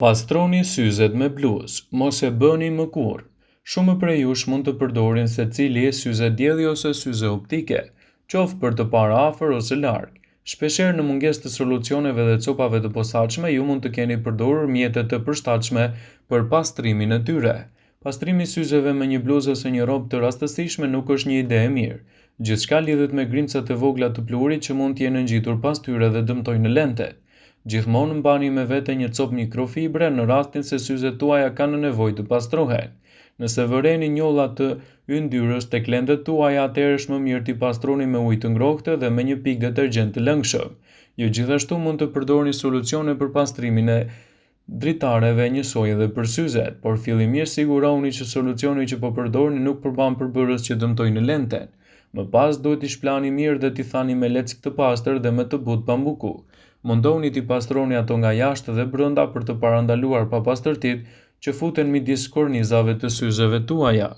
Pastroni syzet me bluzë, mos e bëni më kurrë. Shumë prej jush mund të përdorin secili syze dielli ose syze optike, qoftë për të parë afër ose larg. Shpeshherë në mungesë të solucioneve dhe copave të posaçme, ju mund të keni përdorur mjete të përshtatshme për pastrimin e tyre. Pastrimi i syzeve me një bluzë ose një robë të rastësishme nuk është një ide e mirë. Gjithçka lidhet me grimcat e vogla të pluhurit që mund të jenë ngjitur pas tyre dhe dëmtojnë lentet. Gjithmonë mbani me vete një copë mikrofibre në rastin se syzet tuaja kanë nevojë të pastrohen. Nëse vëreni njolla të yndyrës tek lendet tuaja, atëherë është më mirë t'i pastroni me ujë të ngrohtë dhe me një pikë detergjent të lëngshëm. Ju gjithashtu mund të përdorni solucione për pastrimin e dritareve njësoj edhe për syzet, por fillimisht sigurohuni që solucioni që po përdorni nuk përmban përbërës që dëmtojnë lenten. Më pas duhet t'i shplani mirë dhe t'i thani me leckë të pastër dhe me të butë pambuku. Mundohuni t'i pastroni ato nga jashtë dhe brenda për të parandaluar papastërtitë që futen midis kornizave të syzeve tuaja.